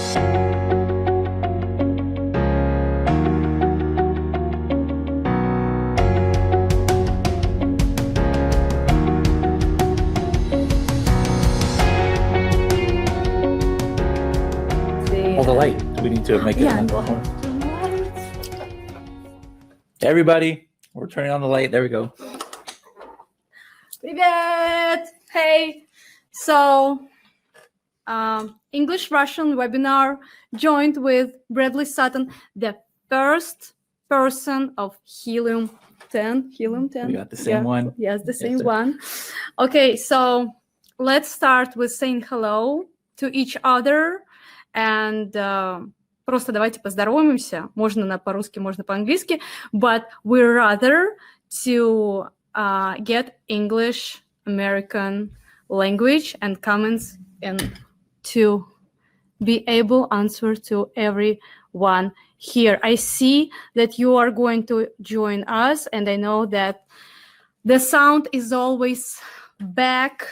The light. We need to make it. Yeah. Everybody, we're turning on the light. There we go. Привет! Hey! So, English-Russian webinar joined with Bradley Sutton, the first person of Helium 10. Helium 10? We got the same one. Yes, the same one. Okay, so let's start with saying hello to each other. And просто давайте поздороваемся. Можно по-русски, можно по-английски. But we'd rather to get English, American language and comments and to be able to answer to everyone here. I see that you are going to join us, and I know that the sound is always back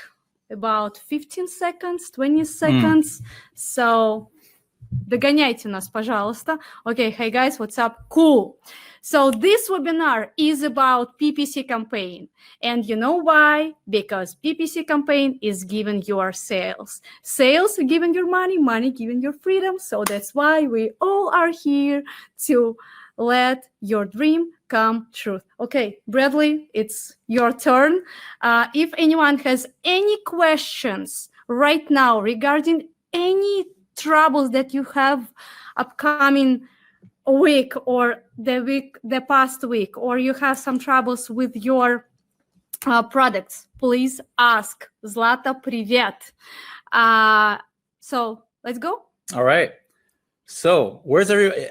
about 15 seconds, 20 seconds. So догоняйте нас, пожалуйста. Okay, hey guys, what's up? Cool. So this webinar is about PPC campaign. And you know why? Because PPC campaign is giving your sales. Sales giving your money, money giving your freedom. So that's why we all are here to let your dream come true. Okay, Bradley, it's your turn. If anyone has any questions right now regarding any troubles that you have upcoming week or the past week, or you have some troubles with your products, please ask. Zlata, привет. So let's go. All right. So where's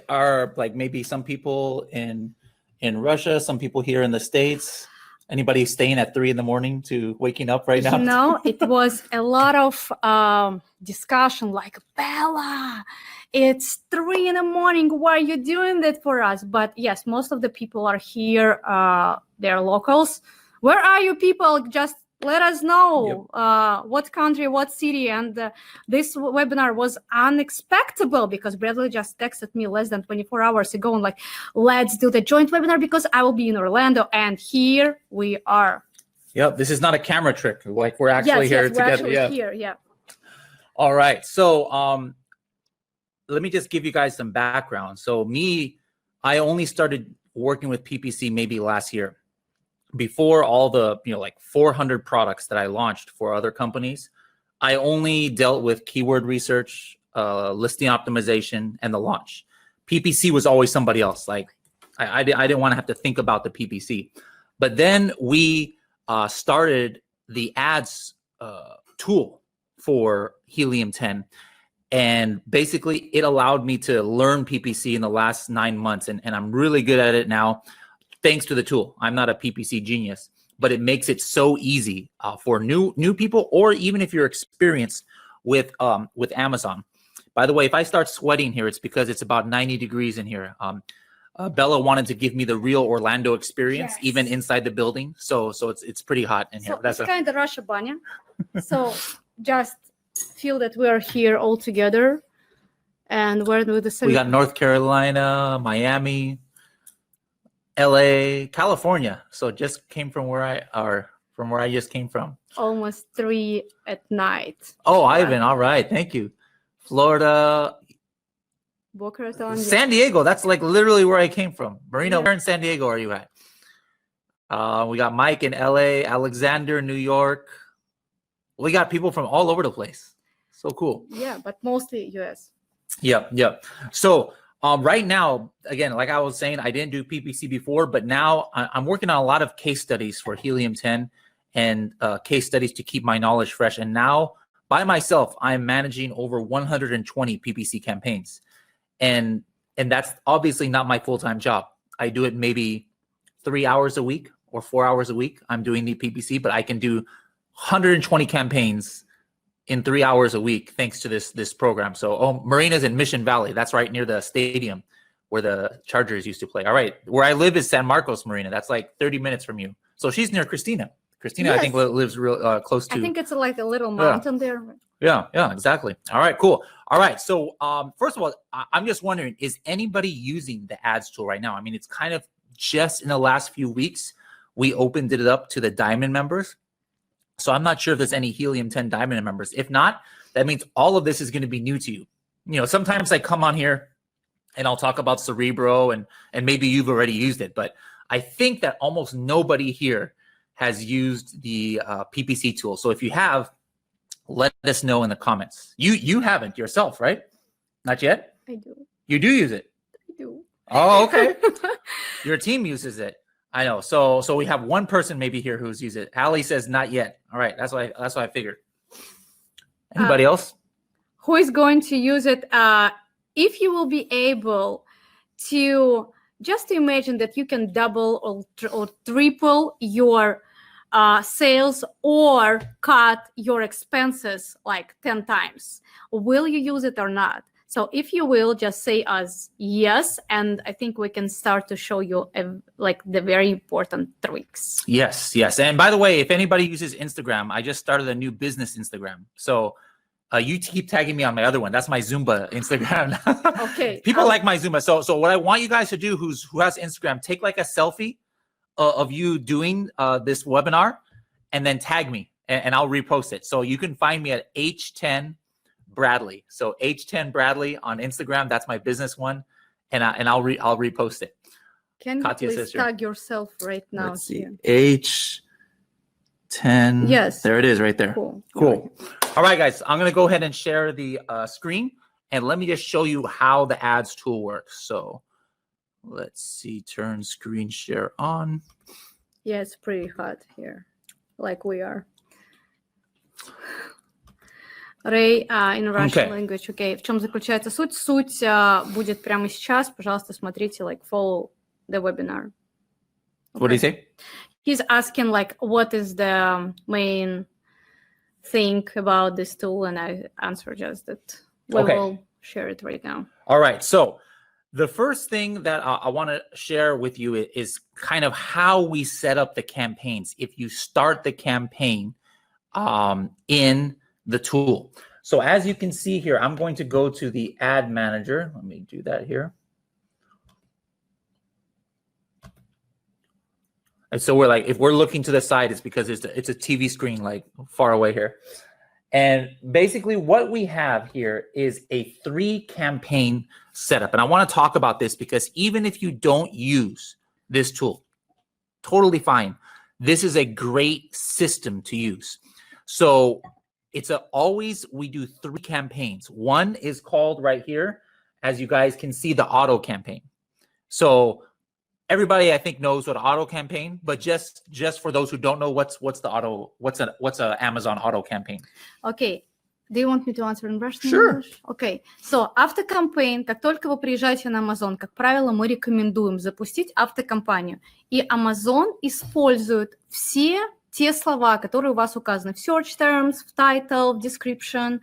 are like maybe some people in Russia, some people here in the States? Anybody staying at 3 a.m. to waking up right now? No, it was a lot of discussion like, Bella, it's 3 a.m. Why are you doing that for us? But yes, most of the people are here. They're locals. Where are you people? Just let us know. Yep. What country, what city. And this webinar was unexpected because Bradley just texted me less than 24 hours ago and like, let's do the joint webinar because I will be in Orlando. And here we are. Yep. This is not a camera trick. Like we're actually here together. Actually here, yeah. All right. So let me just give you guys some background. So I only started working with PPC maybe last year. Before all the, like 400 products that I launched for other companies, I only dealt with keyword research, listing optimization, and the launch. PPC was always somebody else. Like I didn't want to have to think about the PPC. But then we started the ads tool for Helium 10. And basically it allowed me to learn PPC in the last 9 months. And I'm really good at it now. Thanks to the tool. I'm not a PPC genius, but it makes it so easy for new people, or even if you're experienced with Amazon. By the way, if I start sweating here, it's because it's about 90 degrees in here. Bella wanted to give me the real Orlando experience, yes, even inside the building. So it's pretty hot in here. So that's kind of Russia Banya. So just feel that we are here all together, and we're with the same. We got North Carolina, Miami, LA, California. So just came from where I just came from. Almost 3 at night. Oh, yeah. Ivan, all right, thank you. Florida, Boca Raton, San Diego. That's like literally where I came from. Marina, where in San Diego are you at? We got Mike in LA, Alexander, New York. We got people from all over the place. So cool. Yeah, but mostly US. Yeah. So right now, again, like I was saying, I didn't do PPC before, but now I'm working on a lot of case studies for Helium 10 and case studies to keep my knowledge fresh. And now by myself, I'm managing over 120 PPC campaigns. And that's obviously not my full-time job. I do it maybe 3 hours a week or 4 hours a week. I'm doing the PPC, but I can do 120 campaigns in 3 hours a week, thanks to this program. So, Marina's in Mission Valley. That's right near the stadium where the Chargers used to play. All right, where I live is San Marcos, Marina. That's like 30 minutes from you. So she's near Christina. Christina, yes. I think lives real close to. I think it's like a little mountain there. Yeah, exactly. All right, cool. All right, so first of all, I'm just wondering, is anybody using the ads tool right now? I mean, it's kind of just in the last few weeks, we opened it up to the Diamond members. So I'm not sure if there's any Helium 10 Diamond members. If not, that means all of this is going to be new to you. You know, sometimes I come on here and I'll talk about Cerebro and maybe you've already used it, but I think that almost nobody here has used the PPC tool. So if you have, let us know in the comments. You haven't yourself, right? Not yet? I do. You do use it? I do. Oh, okay. Your team uses it. I know. So we have one person maybe here who's used it. Ali says not yet. All right. That's what I figured. Anybody else? Who is going to use it? If you will be able to just imagine that you can double or triple your sales or cut your expenses like 10 times. Will you use it or not? So if you will, just say us yes, and I think we can start to show you like the very important tricks. Yes. And by the way, if anybody uses Instagram, I just started a new business Instagram. So you keep tagging me on my other one. That's my Zumba Instagram. Okay. People like my Zumba. So what I want you guys to do, who has Instagram, take like a selfie of you doing this webinar, and then tag me, and I'll repost it. So you can find me at H10 Bradley. So H10 Bradley on Instagram. That's my business one, and I'll repost it. Can Katya's you please sister. tag yourself right now? Let's see. Here? H10. Yes. There it is right there. Cool. All right, guys. I'm going to go ahead and share the screen, and let me just show you how the ads tool works. So let's see. Turn screen share on. Yeah, it's pretty hot here, like we are. Ray, in Russian language, okay. В чем заключается суть? Суть будет прямо сейчас. Пожалуйста, смотрите, like, follow the webinar. Okay. What do you say? He's asking, like, what is the main thing about this tool, and I answer just that we will share it right now. All right. So the first thing that I want to share with you is kind of how we set up the campaigns. If you start the campaign in the tool. So as you can see here, I'm going to go to the ad manager. Let me do that here. And so we're like, if we're looking to the side, it's because it's a TV screen like far away here. And basically what we have here is a 3 campaign setup. And I want to talk about this because even if you don't use this tool, totally fine. This is a great system to use. So it's we do 3 campaigns. One is called right here, as you guys can see, the auto campaign. So everybody I think knows what auto campaign, but just for those who don't know, what's a Amazon auto campaign? Okay. Do you want me to answer in Russian? Sure. Okay. So автокампейн, как только вы приезжаете на Amazon, как правило, мы рекомендуем запустить автокампанию. И Amazon использует все те слова, которые у вас указаны в search terms, в title, в description,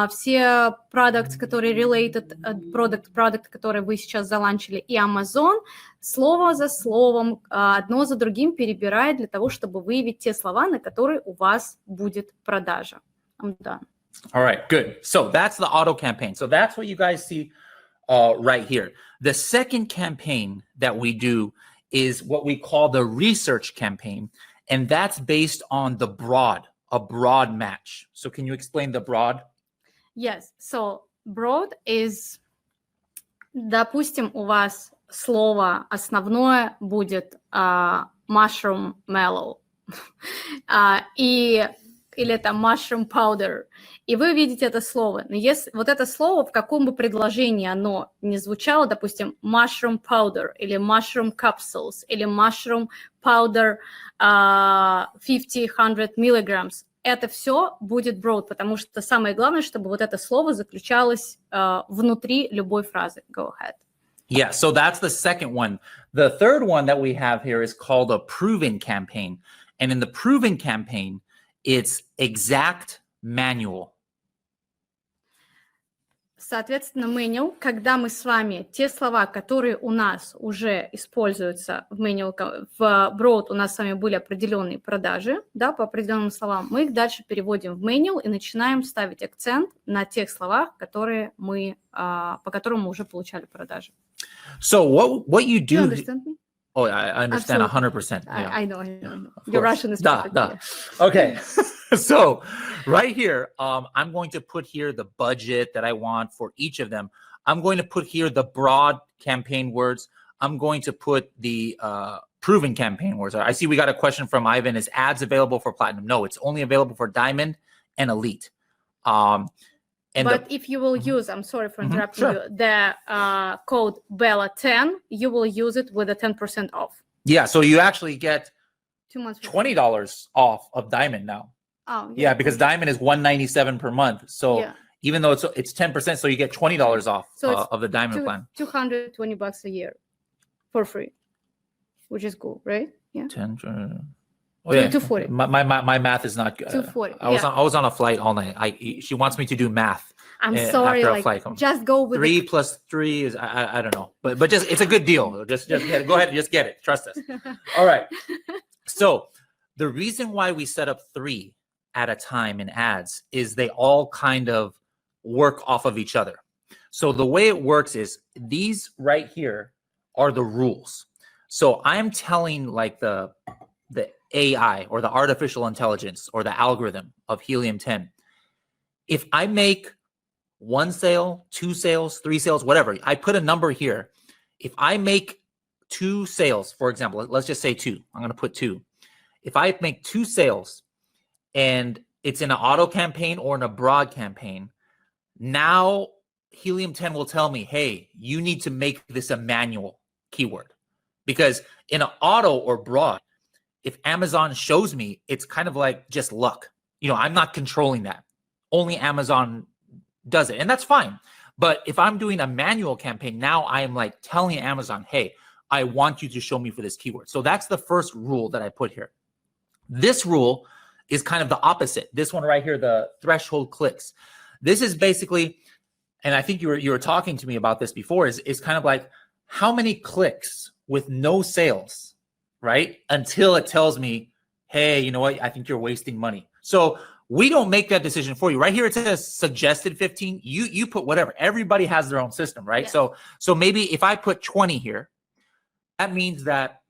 все products, которые related, product, которые вы сейчас заланчили, и Amazon слово за словом, одно за другим перебирает для того, чтобы выявить те слова, на которые у вас будет продажа. I'm done. All right, good. So that's the auto campaign. So that's what you guys see right here. The second campaign that we do is what we call the research campaign. And that's based on a broad match. So can you explain the broad? Yes. So broad is, допустим, у вас слово основное будет mushroom mallow или там mushroom powder. И вы видите это слово. Но если вот это слово, в каком бы предложении оно не звучало, допустим, mushroom powder или mushroom capsules или mushroom powder 50-100 milligrams, это все будет broad, потому что самое главное, чтобы вот это слово заключалось внутри любой фразы. Go ahead. Yeah, so that's the second one. The third one that we have here is called a proven campaign. And in the proven campaign, it's exact manual. Соответственно, manual, когда мы с вами те слова, которые у нас уже используются в manual, в broad у нас с вами были определенные продажи, да, по определенным словам, мы их дальше переводим в manual и начинаем ставить акцент на тех словах, которые мы, по которым мы уже получали продажи. So what you do? You understand me? Oh, I understand Absolutely. 100%. Yeah. I know. Of Your course. Russian is Da, perfect. da. Yeah. Okay. So right here, I'm going to put here the budget that I want for each of them. I'm going to put here the broad campaign words. I'm going to put the proven campaign words. I see we got a question from Ivan. Is ads available for platinum? No, it's only available for diamond and elite. But if you will use, I'm sorry for interrupting sure. you, the code Bella10, you will use it with a 10% off. Yeah, so you actually get 2 months for $20 off of diamond now. Oh, Yeah, because diamond is $197 per month. So yeah. even though it's 10%, so you get $20 off of the diamond plan. $220 a year for free, which is cool, right? Yeah. 240. My math is not good. 240. I was on a flight all night. She wants me to do math. I'm sorry, after a like flight. just go with 3 plus 3 is I don't know, but just it's a good deal. Just get it. Go ahead and just get it. Trust us. All right. So the reason why we set up 3 at a time in ads is they all kind of work off of each other. So the way it works is these right here are the rules. So I'm telling like the AI or the artificial intelligence or the algorithm of Helium 10, if I make 1 sale, 2 sales, 3 sales, whatever, I put a number here. If I make 2 sales, for example, let's just say 2. I'm going to put 2. If I make 2 sales and it's in an auto campaign or in a broad campaign, now Helium 10 will tell me, hey, you need to make this a manual keyword. Because in an auto or broad, if Amazon shows me, it's kind of like just luck. You know, I'm not controlling that. Only Amazon does it. And that's fine. But if I'm doing a manual campaign, now I am like telling Amazon, hey, I want you to show me for this keyword. So that's the first rule that I put here. This rule is kind of the opposite. This one right here, the threshold clicks. This is basically, and I think you were talking to me about this before, is kind of like how many clicks with no sales, right? Until it tells me, hey, you know what? I think you're wasting money. So we don't make that decision for you. Right here, it says suggested 15. You put whatever. Everybody has their own system, right? Yeah. So maybe if I put 20 here, that means that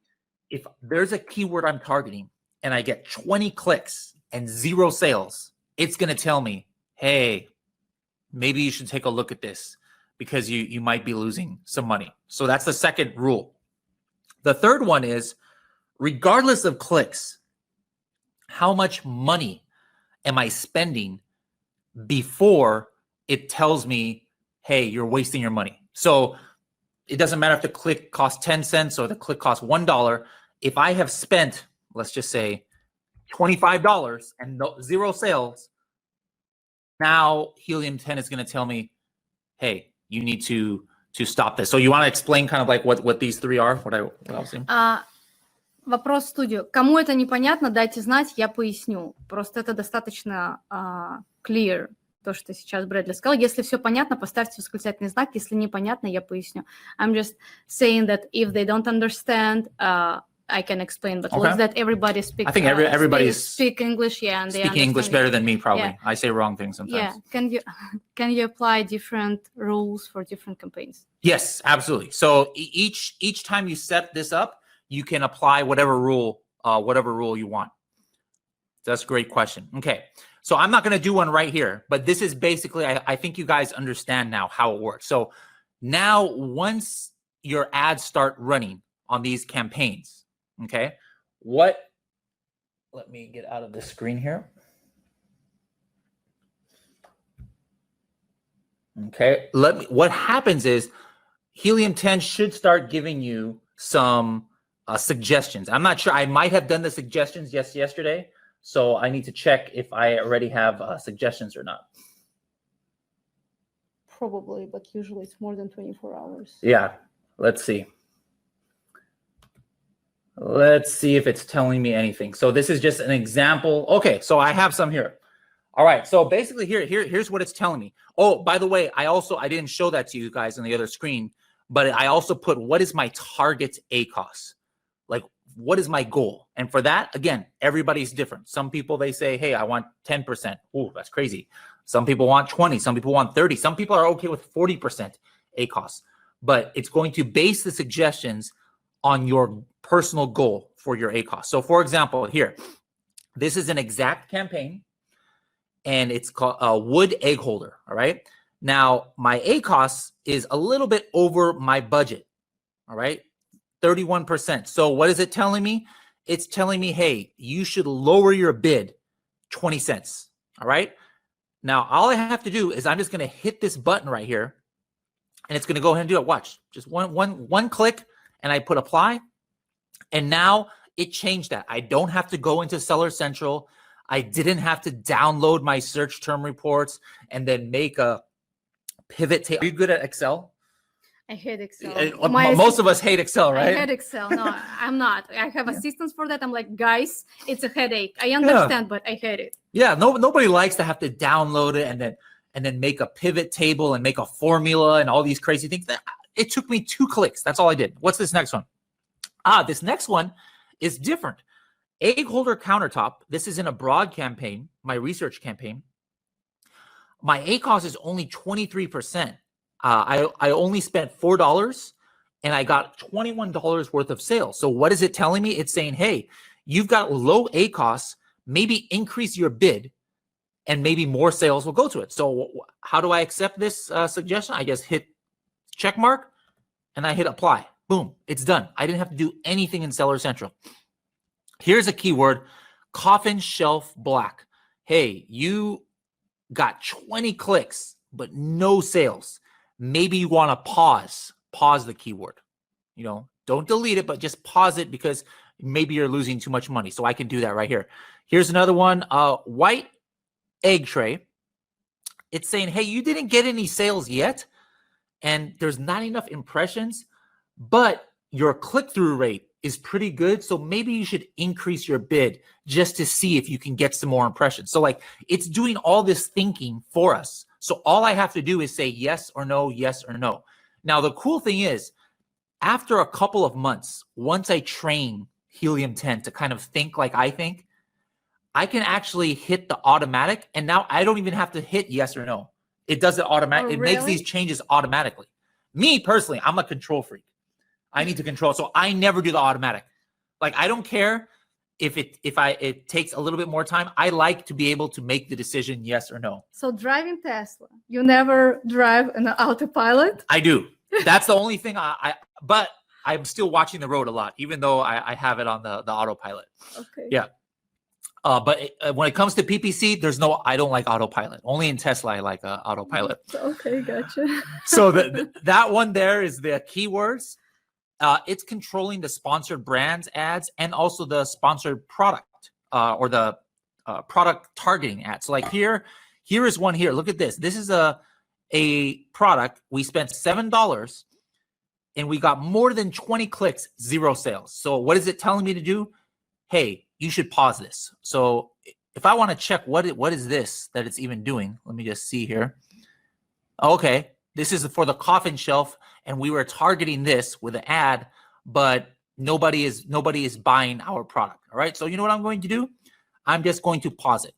if there's a keyword I'm targeting and I get 20 clicks and 0 sales, it's going to tell me, hey, maybe you should take a look at this because you might be losing some money. So that's the second rule. The third one is, regardless of clicks, how much money am I spending before it tells me, hey, you're wasting your money? So it doesn't matter if the click costs 10 cents or the click costs $1. If I have spent, let's just say, $25 and 0 sales, now Helium 10 is going to tell me, hey, you need to stop this. So you want to explain kind of like what these 3 are? What I was saying? Вопрос в студию. Кому это непонятно, дайте знать, я поясню. Просто это достаточно clear, то, что сейчас Брэдли сказал. Если все понятно, поставьте восклицательный знак. Если непонятно, я поясню. I'm just saying that if they don't understand, I can explain. But okay. That everybody speaks. I think everybody speak English, yeah, and they speaking English better than me, probably. Yeah. I say wrong things sometimes. Yeah. Can you apply different rules for different campaigns? Yes, absolutely. So each time you set this up, you can apply whatever rule you want. That's a great question. Okay, so I'm not going to do one right here, but this is basically, I think you guys understand now how it works. So now once your ads start running on these campaigns, okay, let me get out of this screen here. Okay, what happens is Helium 10 should start giving you some suggestions. I'm not sure. I might have done the suggestions yesterday, so I need to check if I already have suggestions or not. Probably, but usually it's more than 24 hours. Yeah, let's see. Let's see if it's telling me anything. So this is just an example. Okay, so I have some here. All right. So basically here's what it's telling me. Oh, by the way, I didn't show that to you guys on the other screen, but I also put what is my target ACOS? Like, what is my goal? And for that, again, everybody's different. Some people, they say, hey, I want 10%. Ooh, that's crazy. Some people want 20. Some people want 30. Some people are okay with 40% ACOS. But it's going to base the suggestions on your personal goal for your ACOS. So for example, here, this is an exact campaign, and it's called a wood egg holder. All right. Now, my ACOS is a little bit over my budget. All right. 31%. So what is it telling me? It's telling me, hey, you should lower your bid 20 cents. All right. Now, all I have to do is I'm just going to hit this button right here, and it's going to go ahead and do it. Watch, just one click, and I put apply. And now it changed that. I don't have to go into Seller Central. I didn't have to download my search term reports and then make a pivot table. Are you good at Excel? I hate Excel. Most of us hate Excel, right? I hate Excel. No, I'm not. I have assistants for that. I'm like, guys, it's a headache. I understand, but I hate it. Yeah, nobody likes to have to download it and then make a pivot table and make a formula and all these crazy things. It took me 2 clicks. That's all I did. What's this next one? This next one is different. Egg holder countertop. This is in a broad campaign, my research campaign. My ACOS is only 23%. I only spent $4 and I got $21 worth of sales. So what is it telling me? It's saying, hey, you've got low ACOS, maybe increase your bid and maybe more sales will go to it. So how do I accept this suggestion? I just hit check mark and I hit apply. Boom, it's done. I didn't have to do anything in Seller Central. Here's a keyword, coffin shelf black. Hey, you got 20 clicks, but no sales. Maybe you want to pause the keyword. You know, don't delete it, but just pause it because maybe you're losing too much money. So I can do that right here. Here's another one, white egg tray. It's saying, hey, you didn't get any sales yet, and there's not enough impressions, but your click-through rate is pretty good. So maybe you should increase your bid just to see if you can get some more impressions. So like it's doing all this thinking for us. So all I have to do is say yes or no, yes or no. Now, the cool thing is after a couple of months, once I train Helium 10 to kind of think like I think, I can actually hit the automatic. And now I don't even have to hit yes or no. It does it automatically. Oh, It really? makes these changes automatically. Me personally, I'm a control freak. I need to control. So I never do the automatic. Like I don't care if it takes a little bit more time. I like to be able to make the decision yes or no. So driving Tesla, you never drive an autopilot? I do. That's the only thing but I'm still watching the road a lot, even though I have it on the autopilot. Okay. Yeah. But when it comes to PPC, I don't like autopilot. Only in Tesla, I like autopilot. Okay, gotcha. So that one there is the keywords. It's controlling the sponsored brands ads and also the sponsored product or the product targeting ads. So like here is one here. Look at this. This is a product. We spent $7 and we got more than 20 clicks, 0 sales. So what is it telling me to do? Hey, you should pause this. So if I want to check what is this that it's even doing, let me just see here. Okay, this is for the coffin shelf, and we were targeting this with an ad, but nobody is buying our product. All right, so you know what I'm going to do? I'm just going to pause it.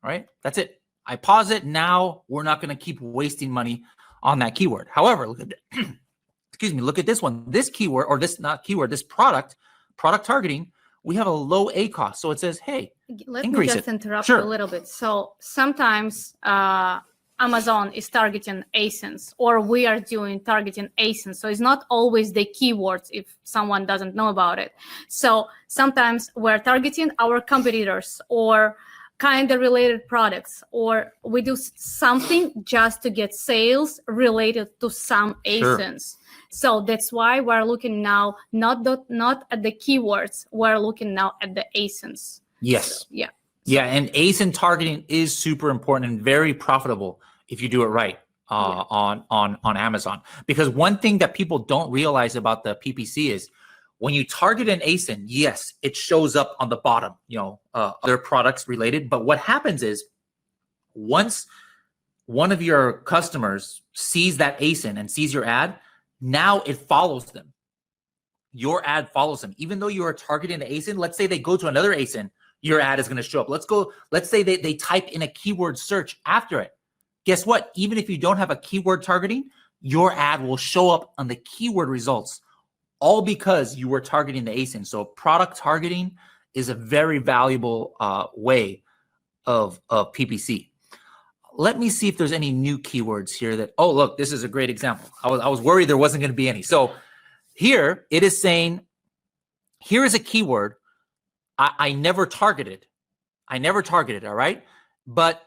All right, that's it. I pause it. Now we're not going to keep wasting money on that keyword. However, look at excuse me, look at this one. This keyword, or this not keyword, this product targeting, we have a low ACOS. So it says, hey, Let me increase just it. interrupt Sure. you a little bit. So sometimes Amazon is targeting ASINs, or we are doing targeting ASINs. So it's not always the keywords if someone doesn't know about it. So sometimes we're targeting our competitors or kind of related products, or we do something just to get sales related to some ASINs. So that's why we're looking now not at the keywords, we're looking now at the ASINs. yes. So, yeah. Yeah, and ASIN targeting is super important and very profitable if you do it right on Amazon. Because one thing that people don't realize about the PPC is when you target an ASIN, yes, it shows up on the bottom, other products related. But what happens is Once one of your customers sees that ASIN and sees your ad, now it follows them. Your ad follows them. Even though you are targeting the ASIN, let's say they go to another ASIN, your ad is going to show up. Let's say they type in a keyword search after it. Guess what? Even if you don't have a keyword targeting, your ad will show up on the keyword results, all because you were targeting the ASIN. So product targeting is a very valuable way of PPC. Let me see if there's any new keywords here that, oh, look, this is a great example. I was worried there wasn't going to be any. So here it is saying, here is a keyword I never targeted. I never targeted, all right? But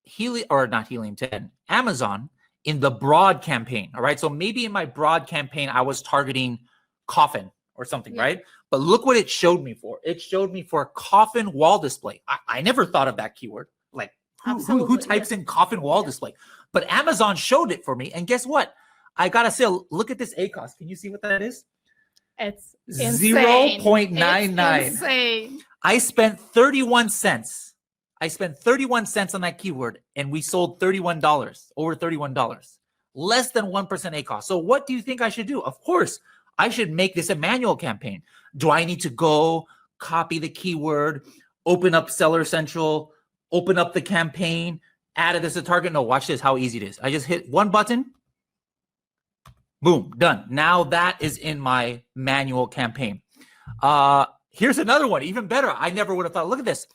Helium 10, Amazon in the broad campaign, all right? So maybe in my broad campaign, I was targeting coffin or something, right? But look what it showed me for. It showed me for coffin wall display. I never thought of that keyword. Like, who types in coffin wall display? But Amazon showed it for me. And guess what? I got to say, look at this ACOS. Can you see what that is? It's 0.99. Insane. I spent 31 cents. I spent 31 cents on that keyword, and we sold $31, over $31. Less than 1% ACOS. So what do you think I should do? Of course, I should make this a manual campaign. Do I need to go copy the keyword, open up Seller Central, open up the campaign, add it as a target? No, watch this, how easy it is. I just hit one button. Boom, done. Now that is in my manual campaign. Here's another one, even better. I never would have thought. Look at this.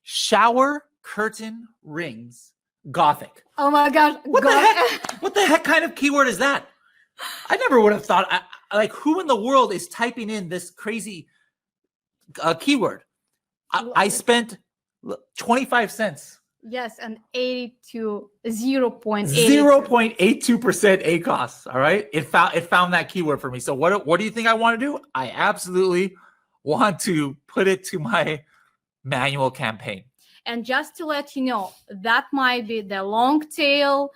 Shower curtain rings Gothic. Oh my God. What the heck? What the heck kind of keyword is that? I never would have thought. Like, who in the world is typing in this crazy keyword? I spent 25 cents. Yes, and 80 to 0.82% 0.82% ACOS. All right. It found that keyword for me. So what do you think I want to do? I absolutely want to put it to my manual campaign. And just to let you know, that might be the long tail,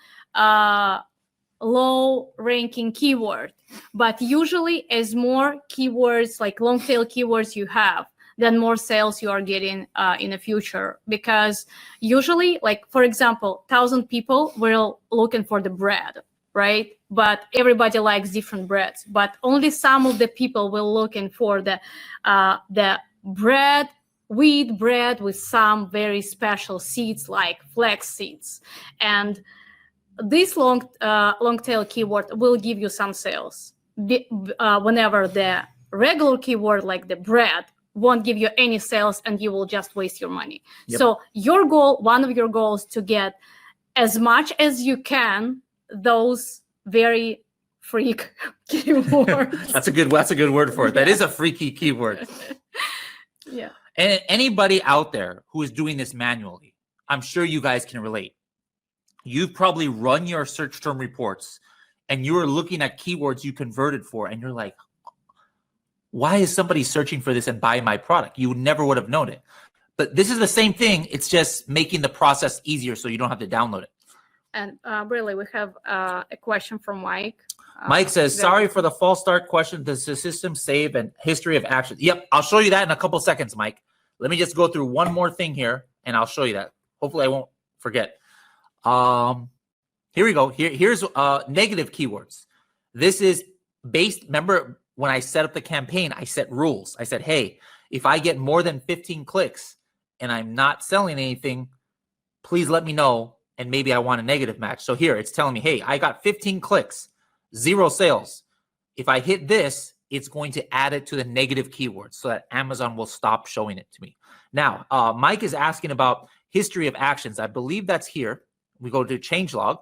low ranking keyword. But usually as more keywords, like long tail keywords you have, then more sales you are getting in the future. Because usually, like, for example, 1,000 people were looking for the bread, right? But everybody likes different breads. But only some of the people were looking for the bread, wheat bread with some very special seeds like flax seeds. And this long tail keyword will give you some sales. Whenever the regular keyword like the bread won't give you any sales, and you will just waste your money. Yep. So your goal, one of your goals, to get as much as you can those very freak keywords. That's a good word for it. That is a freaky keyword. Yeah. And anybody out there who is doing this manually, I'm sure you guys can relate. You've probably run your search term reports and you're looking at keywords you converted for, and you're like, why is somebody searching for this and buying my product? You never would have known it. But this is the same thing. It's just making the process easier so you don't have to download it. And really, we have a question from Mike. Mike says, sorry for the false start question. Does the system save and history of actions? Yep, I'll show you that in a couple seconds, Mike. Let me just go through one more thing here, and I'll show you that. Hopefully, I won't forget. Here we go. Here's negative keywords. This is based, remember, when I set up the campaign, I set rules. I said, hey, if I get more than 15 clicks and I'm not selling anything, please let me know, and maybe I want a negative match. So here it's telling me, hey, I got 15 clicks, 0 sales. If I hit this, it's going to add it to the negative keywords so that Amazon will stop showing it to me. Now, Mike is asking about history of actions. I believe that's here. We go to changelog.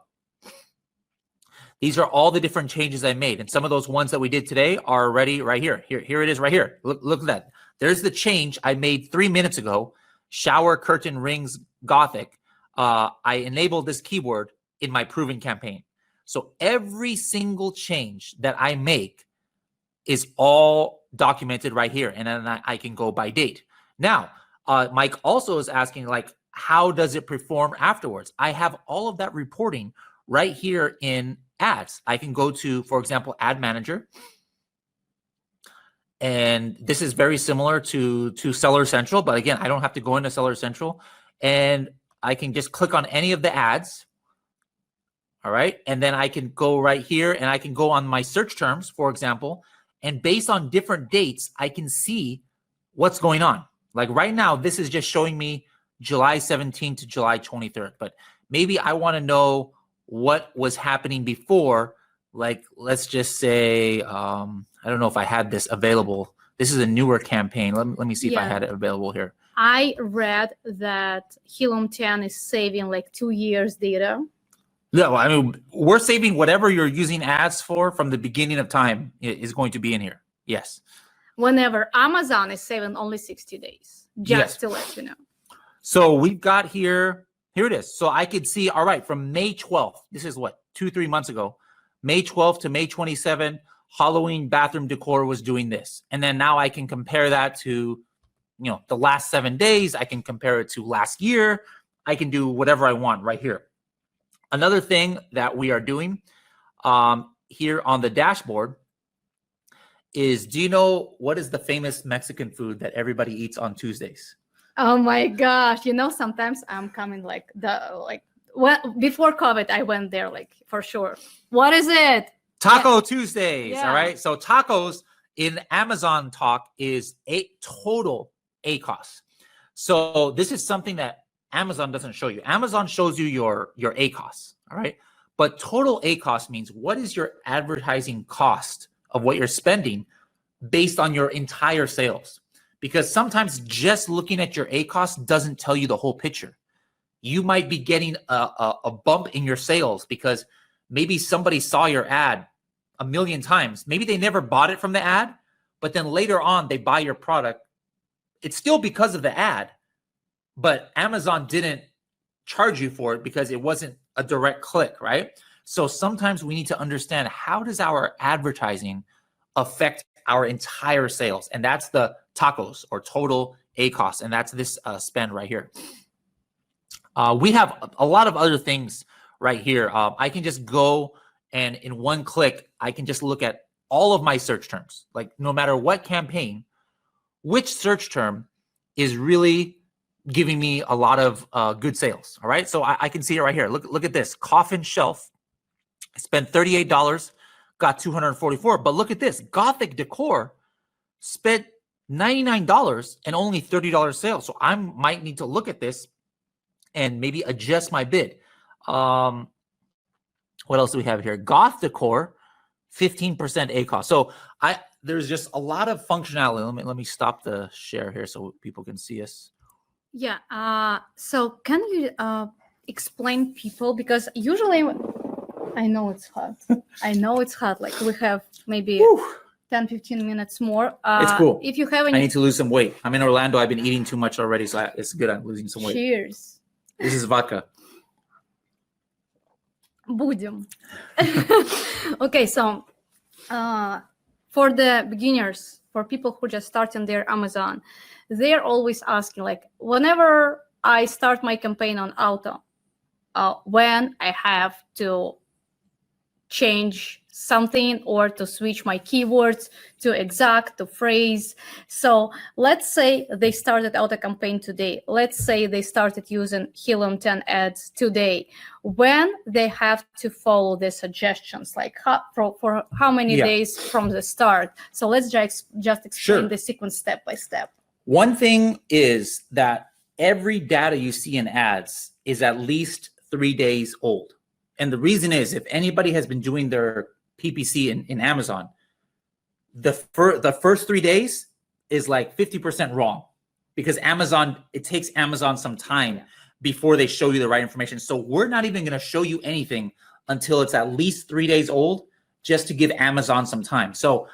These are all the different changes I made. And some of those ones that we did today are already right here. Here it is right here. Look at that. There's the change I made 3 minutes ago. Shower curtain rings Gothic. I enabled this keyword in my proven campaign. So every single change that I make is all documented right here. And then I can go by date. Now, Mike also is asking, like, how does it perform afterwards? I have all of that reporting right here in ads. I can go to, for example, Ad Manager. And this is very similar to Seller Central. But again, I don't have to go into Seller Central. And I can just click on any of the ads. All right. And then I can go right here and I can go on my search terms, for example, and based on different dates, I can see what's going on. Like right now, this is just showing me July 17th to July 23rd, but maybe I want to know what was happening before. Like, let's just say, I don't know if I had this available. This is a newer campaign. Let me see if I had it available here. I read that Helium 10 is saving like 2 years data. No, I mean, we're saving whatever you're using ads for from the beginning of time is going to be in here. Yes. Whenever Amazon is saving only 60 days, just to let you know. So we've got here it is. So I could see, all right, from May 12th, this is what, 2-3 months ago, May 12th to May 27th, Halloween bathroom decor was doing this. And then now I can compare that to, the last 7 days. I can compare it to last year. I can do whatever I want right here. Another thing that we are doing here on the dashboard is, do you know what is the famous Mexican food that everybody eats on Tuesdays? Oh my gosh. Sometimes I'm coming before COVID, I went there for sure. What is it? Taco Tuesdays. Yeah. All right. So tacos in Amazon talk is a total ACOS. So this is something that Amazon doesn't show you. Amazon shows you your ACOS. All right. But total ACOS means what is your advertising cost of what you're spending based on your entire sales. Because sometimes just looking at your ACOS doesn't tell you the whole picture. You might be getting a bump in your sales because maybe somebody saw your ad 1 million times. Maybe they never bought it from the ad, but then later on they buy your product. It's still because of the ad, but Amazon didn't charge you for it because it wasn't a direct click, right? So sometimes we need to understand, how does our advertising affect our entire sales? And that's the tacos or total ACOS. And that's this spend right here. We have a lot of other things right here. I can just go and in one click, I can just look at all of my search terms. Like no matter what campaign, which search term is really giving me a lot of good sales. All right. So I can see it right here. Look at this coffin shelf. I spent $38, got 244. But look at this Gothic decor, spent $99 and only $30 sales. So I might need to look at this and maybe adjust my bid. What else do we have here? Goth decor, 15% ACOS. So there's just a lot of functionality. Let me stop the share here so people can see us. Yeah. So can you explain people, because usually I know it's hot. Like we have maybe 10-15 minutes more. It's cool. If you have any, I need to lose some weight. I'm in Orlando. I've been eating too much already, so it's good. I'm losing some weight. Cheers. This is vodka. Будем. Okay, so for the beginners, for people who just starting their Amazon, they're always asking, like, whenever I start my campaign on auto, when I have to change something or to switch my keywords to exact, to phrase. So let's say they started auto campaign today. Let's say they started using Helium 10 ads today. When they have to follow the suggestions, like for how many days from the start. So let's just explain the sequence step by step. One thing is that every data you see in ads is at least 3 days old. And the reason is, if anybody has been doing their PPC in Amazon, the first 3 days is like 50% wrong, because it takes Amazon some time before they show you the right information. So we're not even going to show you anything until it's at least 3 days old, just to give Amazon some time. So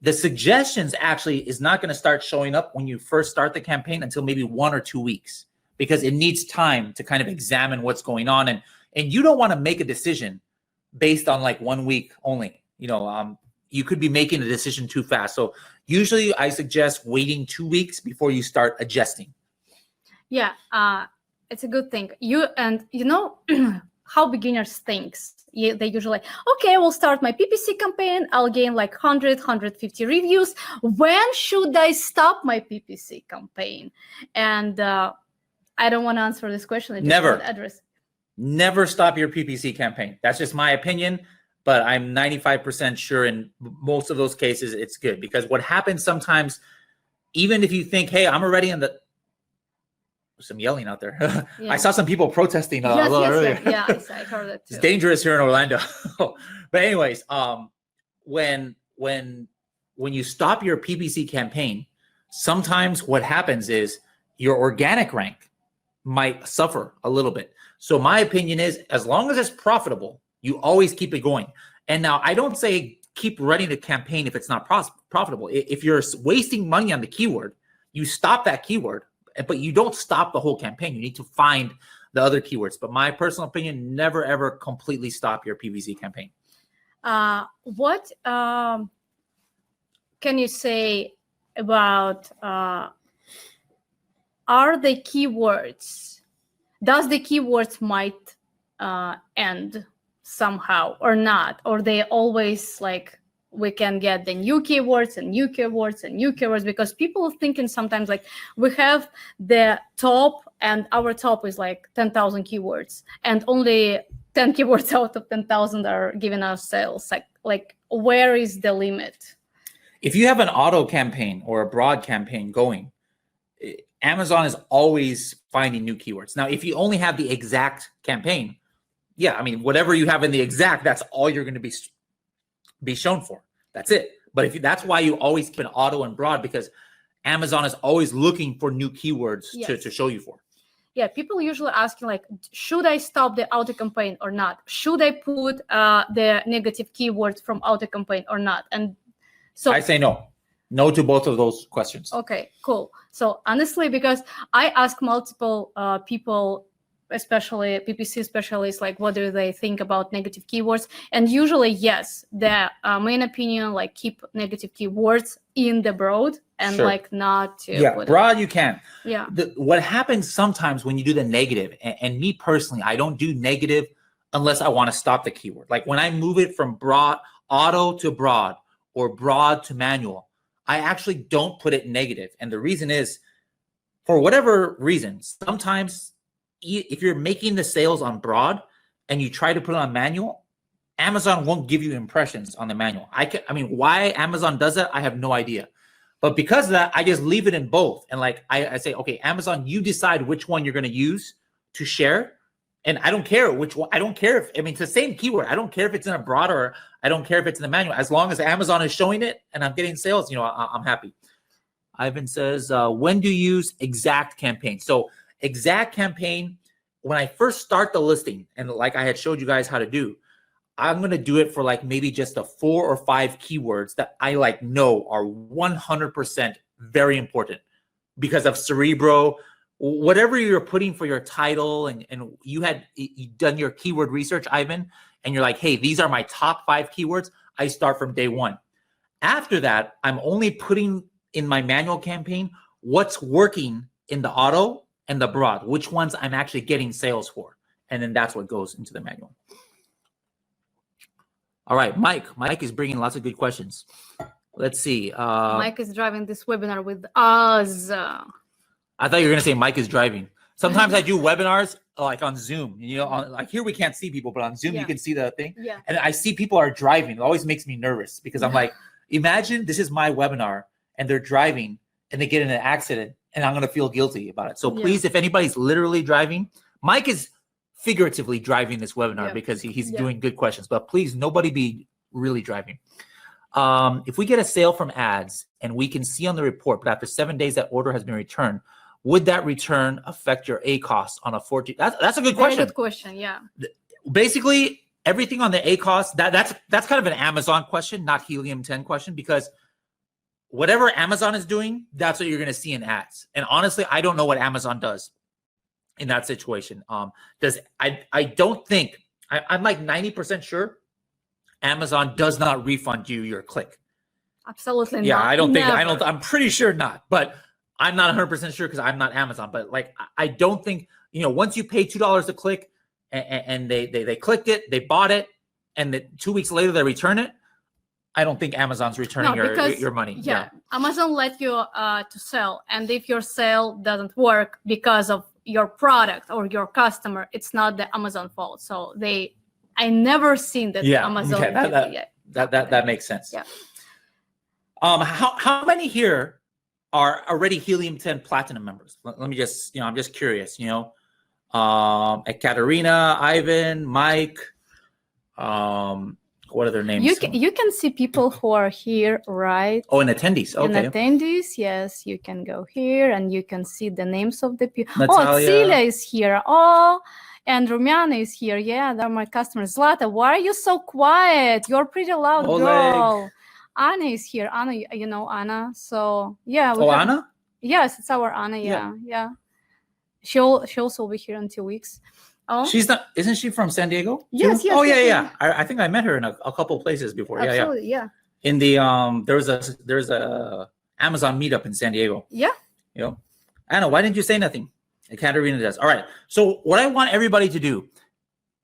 the suggestions actually is not going to start showing up when you first start the campaign until maybe 1 or 2 weeks, because it needs time to kind of examine what's going on. And you don't want to make a decision based on like 1 week only. You could be making a decision too fast. So usually I suggest waiting 2 weeks before you start adjusting. Yeah, it's a good thing. You know how beginners think. They usually, okay, we'll start my PPC campaign. I'll gain like 100, 150 reviews. When should I stop my PPC campaign? And I don't want to answer this question. I just Never. want to address. Never stop your PPC campaign. That's just my opinion, but I'm 95% sure in most of those cases it's good, because what happens sometimes, even if you think, hey, I'm already in the, some yelling out there. Yeah. I saw some people protesting a little earlier. Yeah, I heard that too. It's dangerous here in Orlando. But anyways, when you stop your PPC campaign, sometimes what happens is your organic rank might suffer a little bit. So my opinion is, as long as it's profitable, you always keep it going. And now I don't say keep running the campaign if it's not profitable. If you're wasting money on the keyword, you stop that keyword, but you don't stop the whole campaign. You need to find the other keywords. But my personal opinion, never ever completely stop your PPC campaign. What can you say about are the keywords? Does the keywords might end somehow or not? Or they always like we can get the new keywords and new keywords and new keywords? Because people are thinking sometimes like we have the top and our top is like 10,000 keywords and only 10 keywords out of 10,000 are giving us sales. Like where is the limit? If you have an auto campaign or a broad campaign going, Amazon is always finding new keywords. Now, if you only have the exact campaign, yeah, I mean, whatever you have in the exact, that's all you're going to be shown for. That's it. But if that's why you always keep an auto and broad, because Amazon is always looking for new keywords to show you for. Yeah, people usually asking like, should I stop the auto campaign or not? Should I put the negative keywords from auto campaign or not? And so I say no. No to both of those questions. Okay, cool. So honestly, because I ask multiple people, especially PPC specialists, like what do they think about negative keywords? And usually, yes, the main opinion, like keep negative keywords in the broad and like not to put broad you can. Yeah. What happens sometimes when you do the negative, and me personally, I don't do negative unless I want to stop the keyword. Like when I move it from broad auto to broad or broad to manual, I actually don't put it negative. And the reason is, for whatever reason, sometimes if you're making the sales on broad and you try to put it on manual, Amazon won't give you impressions on the manual. I mean, why Amazon does that, I have no idea. But because of that, I just leave it in both. And like I say, okay, Amazon, you decide which one you're going to use to share. And I don't care which one. I don't care if, I mean, it's the same keyword. I don't care if it's in a broad or I don't care if it's in the manual. As long as Amazon is showing it and I'm getting sales, I'm happy. Ivan says, when do you use exact campaign? So exact campaign, when I first start the listing, and like I had showed you guys how to do, I'm going to do it for like maybe just the 4 or 5 keywords that I like know are 100% very important because of Cerebro. Whatever you're putting for your title, and you done your keyword research, Ivan, and you're like, hey, these are my top 5 keywords, I start from day 1. After that, I'm only putting in my manual campaign what's working in the auto and the broad, which ones I'm actually getting sales for. And then that's what goes into the manual. All right, Mike is bringing lots of good questions. Let's see. Mike is driving this webinar with us. I thought you were going to say Mike is driving. Sometimes I do webinars like on Zoom. Like here we can't see people, but on Zoom you can see the thing. Yeah. And I see people are driving. It always makes me nervous because I'm like, imagine this is my webinar and they're driving and they get in an accident and I'm going to feel guilty about it. So please, if anybody's literally driving, Mike is figuratively driving this webinar because he's doing good questions. But please, nobody be really driving. If we get a sale from ads and we can see on the report, but after 7 days that order has been returned, would that return affect your ACoS on a 14? That's a good question. Very good question. Yeah. Basically, everything on the ACoS, that's kind of an Amazon question, not Helium 10 question, because whatever Amazon is doing, that's what you're going to see in ads. And honestly, I don't know what Amazon does in that situation. I don't think, I'm like 90% sure Amazon does not refund you your click. Absolutely not. Yeah, I don't think, I'm pretty sure not, but I'm not 100% sure because I'm not Amazon. But like, I don't think, once you pay $2 a click and they clicked it, they bought it, and 2 weeks later they return it, I don't think Amazon's returning your money. Yeah, Amazon let you to sell, and if your sale doesn't work because of your product or your customer, it's not the Amazon fault. So I never seen that Amazon. Okay. That makes sense. Yeah. How many here are already Helium 10 Platinum members? Let me just, I'm just curious, Ekaterina, Ivan, Mike, what are their names? You can see people who are here, right? Oh, in attendees. Okay. In attendees, yes, you can go here and you can see the names of the people. Natalia. Oh, Celia is here. Oh, and Rumiana is here. Yeah, they're my customers. Zlata, why are you so quiet? You're pretty loud, girl. Anna is here. Anna, you know Anna. So yeah. Anna? Yes, it's our Anna. Yeah. She'll also be here in 2 weeks. Oh, she's not. Isn't she from San Diego? Yes. Oh yeah. I think I met her in a couple of places before. Absolutely, yeah. In the there's a Amazon meetup in San Diego. Yeah. Anna, why didn't you say nothing? Ekaterina does. All right. So what I want everybody to do,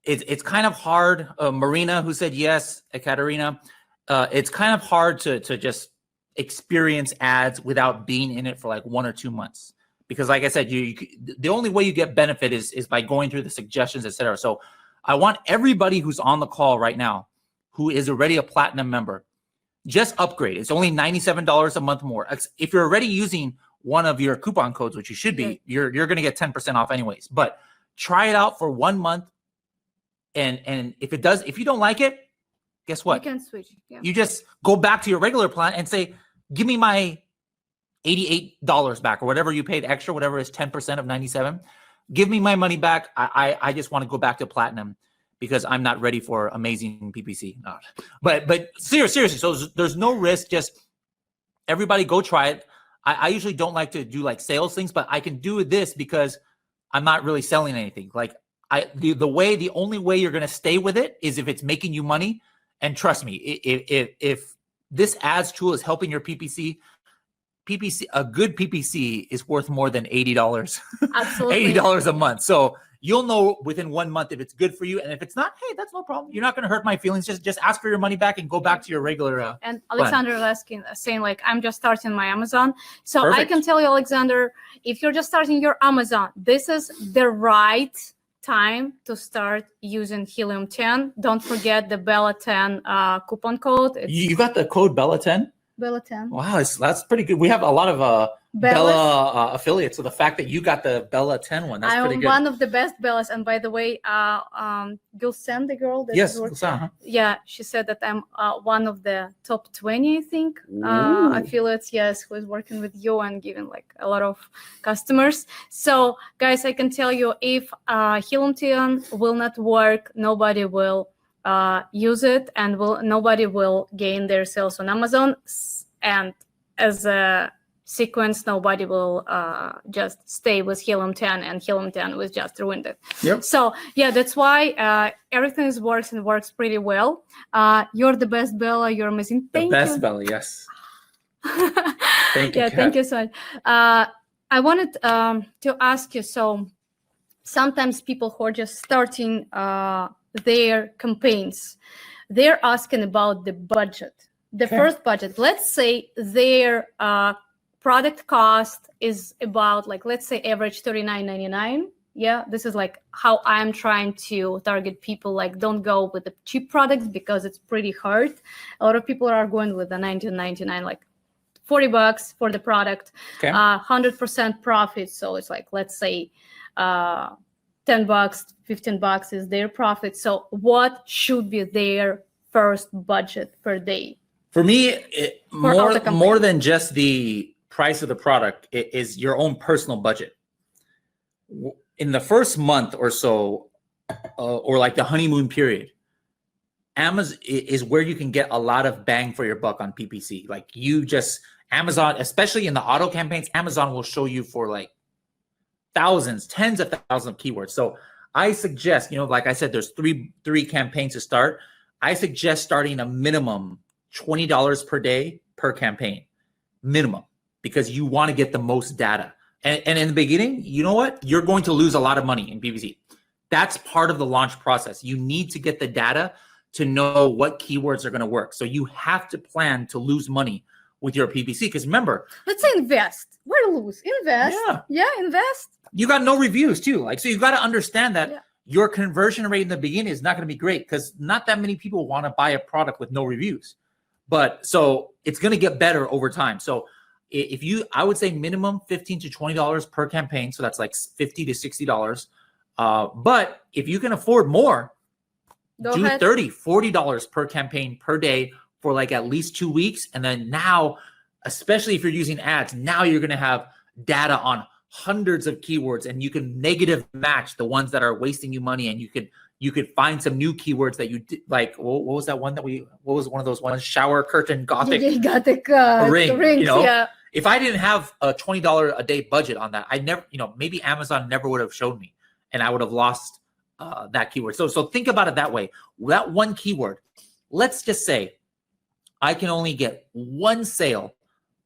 it's kind of hard. Marina, who said yes, Ekaterina, it's kind of hard to just experience ads without being in it for like 1 or 2 months. Because like I said, the only way you get benefit is by going through the suggestions, etc. So I want everybody who's on the call right now, who is already a platinum member, just upgrade. It's only $97 a month more. If you're already using one of your coupon codes, which you should be, you're going to get 10% off anyways. But try it out for 1 month. And if you don't like it, guess what? You can switch. Yeah. You just go back to your regular plan and say, give me my $88 back or whatever you paid extra, whatever is 10% of 97. Give me my money back. I just want to go back to platinum because I'm not ready for amazing PPC. But seriously, so there's no risk. Just everybody go try it. I usually don't like to do like sales things, but I can do this because I'm not really selling anything. Like the only way you're going to stay with it is if it's making you money. And trust me, if this ads tool is helping your PPC, a good PPC is worth more than $80. Absolutely. $80 a month. So you'll know within 1 month if it's good for you. And if it's not, hey, that's no problem. You're not going to hurt my feelings. Just ask for your money back and go back to your regular. And Alexander is saying like, I'm just starting my Amazon. So Perfect. I can tell you, Alexander, if you're just starting your Amazon, this is the right time to start using Helium 10. Don't forget the Bella 10 coupon code. You got the code Bella 10? Bella 10. Wow, that's pretty good. We have a lot of Bella affiliates, so the fact that you got the Bella 10 one, that's pretty good. I'm one of the best Bellas, and by the way, Gulsen, the girl that Gulsen, yeah, she said that I'm one of the top 20, I think, affiliates, yes, who is working with you and giving like a lot of customers. So guys, I can tell you, if Helium 10 will not work, nobody will use it, and nobody will gain their sales on Amazon. And as a sequence, nobody will just stay with Helium 10, and Helium 10 was just ruined it. Yep. So yeah, that's why everything works pretty well. You're the best, Bella. You're amazing. Thank you. The best, Bella. Yes. Thank you. Yeah, thank you so much. I wanted to ask you. So sometimes people who are just starting their campaigns, they're asking about the budget. The first budget. Let's say their product cost is about, like, let's say average $39.99. Yeah, this is like how I'm trying to target people. Like, don't go with the cheap products because it's pretty hard. A lot of people are going with the $19.99, like $40 for the product, 100% profit. So it's like, let's say $10, $15 is their profit. So what should be their first budget per day? For me, more than just the price of the product, it is your own personal budget. In the first month or so, or like the honeymoon period, Amazon is where you can get a lot of bang for your buck on PPC. Like, Amazon, especially in the auto campaigns, Amazon will show you for like thousands, tens of thousands of keywords. So I suggest, like I said, there's three campaigns to start. I suggest starting a minimum $20 per day per campaign, minimum, because you want to get the most data. And in the beginning, you know what? You're going to lose a lot of money in PPC. That's part of the launch process. You need to get the data to know what keywords are going to work. So you have to plan to lose money with your PPC. Because remember, let's say invest. Why lose? Invest. Yeah, invest. You got no reviews too. Like, so you got to understand that your conversion rate in the beginning is not going to be great because not that many people want to buy a product with no reviews. But so it's going to get better over time. So if you, I would say minimum $15 to $20 per campaign. So that's like $50 to $60. But if you can afford more, do $30, $40 per campaign per day for like at least 2 weeks. And then now, especially if you're using ads, now you're going to have data on hundreds of keywords and you can negative match the ones that are wasting you money. And you could find some new keywords that you did, like, what was that one what was one of those ones? Shower curtain, Gothic ring. Rings, you know, if I didn't have a $20 a day budget on that, I never, you know, maybe Amazon never would have shown me and I would have lost that keyword. So think about it that way. That one keyword, let's just say I can only get one sale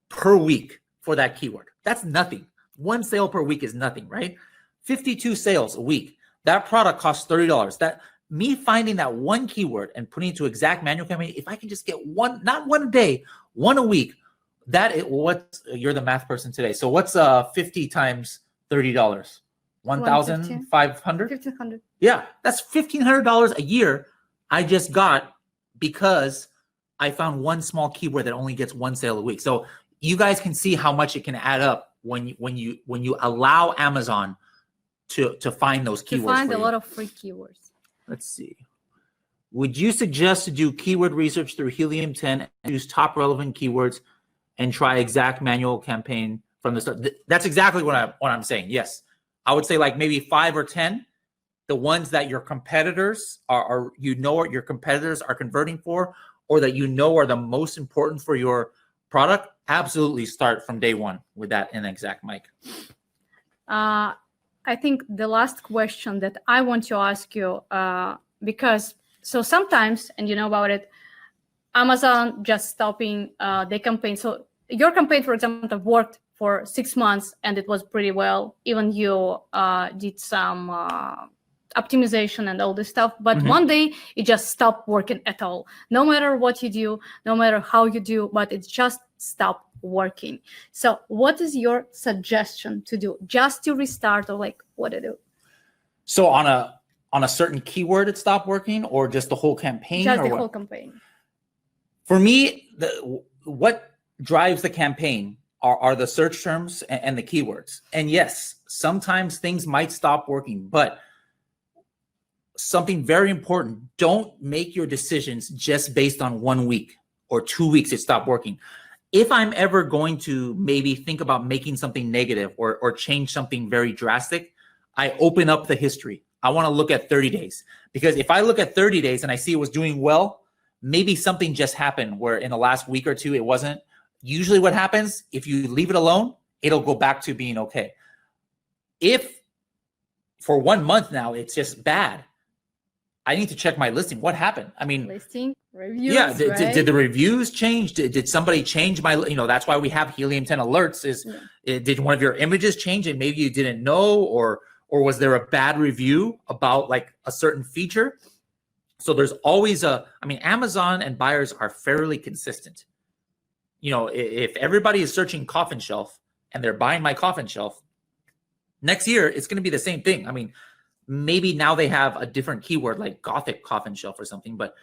per week for that keyword. That's nothing. One sale per week is nothing, right? 52 sales a week. That product costs $30. That me finding that one keyword and putting it to exact manual campaign, if I can just get one, not one a day, one a week, that is what, you're the math person today. So what's 50 times $30? 1,500? 1,500. Yeah, that's $1,500 a year I just got because I found one small keyword that only gets one sale a week. So you guys can see how much it can add up when you allow Amazon to find those keywords. To find a lot of free keywords. Let's see. Would you suggest to do keyword research through Helium 10 and use top relevant keywords and try exact manual campaign from the start? That's exactly what I'm saying. Yes. I would say like maybe 5 or 10, the ones that your competitors are what your competitors are converting for, or that are the most important for your product. Absolutely start from day one with that in exact mic. I think the last question that I want to ask you, because so sometimes, and you know about it, Amazon just stopping the campaign. So your campaign, for example, worked for 6 months and it was pretty well. Even you did some optimization and all this stuff, but one day it just stopped working at all. No matter what you do, no matter how you do, but it just stopped working. So what is your suggestion to do? Just to restart, or like what to do? So on a certain keyword it stopped working, or just the whole campaign? Just the whole campaign. For me, what drives the campaign are the search terms and the keywords. And yes, sometimes things might stop working, but something very important, don't make your decisions just based on 1 week or 2 weeks it stopped working. If I'm ever going to maybe think about making something negative or change something very drastic, I open up the history. I want to look at 30 days, because if I look at 30 days and I see it was doing well, maybe something just happened where in the last week or two it wasn't. Usually what happens, if you leave it alone, it'll go back to being okay. If for 1 month now it's just bad, I need to check my listing. What happened? I mean, listing, reviews. Yeah, did the reviews change? Did somebody change my? That's why we have Helium 10 alerts. Did one of your images change and maybe you didn't know, or was there a bad review about like a certain feature? So there's always Amazon and buyers are fairly consistent. If everybody is searching coffin shelf and they're buying my coffin shelf, next year it's going to be the same thing. I mean, maybe now they have a different keyword like Gothic coffin shelf or something, but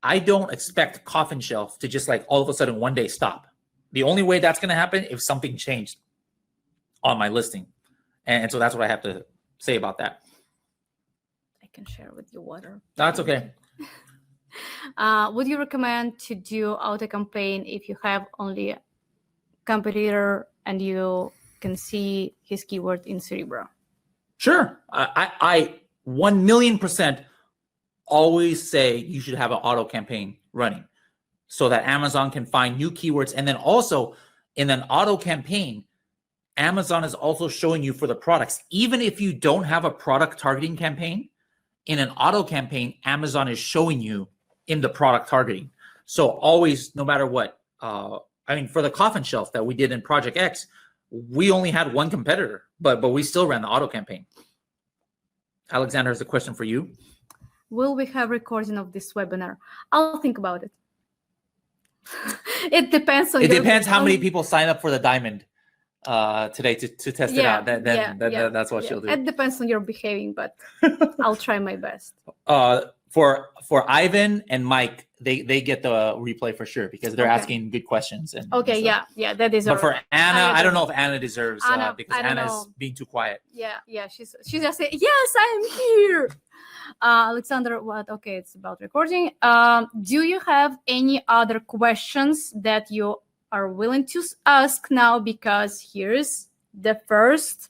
I don't expect coffin shelf to just like all of a sudden one day stop. The only way that's going to happen if something changed on my listing. And so that's what I have to say about that. I can share with you water. That's okay. Would you recommend to do auto campaign if you have only a competitor and you can see his keyword in Cerebro? Sure. I 1,000,000% always say you should have an auto campaign running so that Amazon can find new keywords. And then also in an auto campaign, Amazon is also showing you for the products. Even if you don't have a product targeting campaign, in an auto campaign, Amazon is showing you in the product targeting. So always, no matter what, for the coffin shelf that we did in Project X, we only had one competitor, but we still ran the auto campaign. Alexander has a question for you. Will we have recording of this webinar? I'll think about it. It depends on. It depends how many people sign up for the diamond today to test it out. That's what she'll do. It depends on your behaving, but I'll try my best. For Ivan and Mike, they get the replay for sure because they're asking good questions. And that is. But for Anna, I don't know if Anna deserves because Anna's being too quiet. Yeah, she's just saying, yes, I am here. Alexander, what? Okay, it's about recording. Do you have any other questions that you are willing to ask now? Because here's the first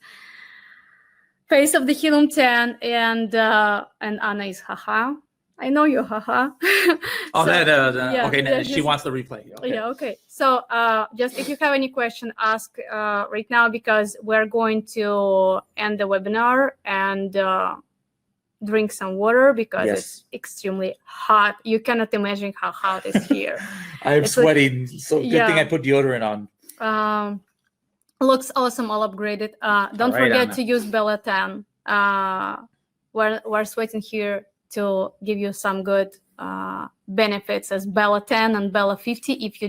phase of the Helium 10, and Anna is haha. I know you, haha. Okay, she wants the replay. Okay. Yeah, okay. So just if you have any question, ask right now because we're going to end the webinar and drink some water because it's extremely hot. You cannot imagine how hot it's here. I'm sweating. So good thing I put deodorant on. Looks awesome, all upgraded. Don't forget to use Bella 10. We're sweating here to give you some good benefits as Bella 10 and Bella 50. If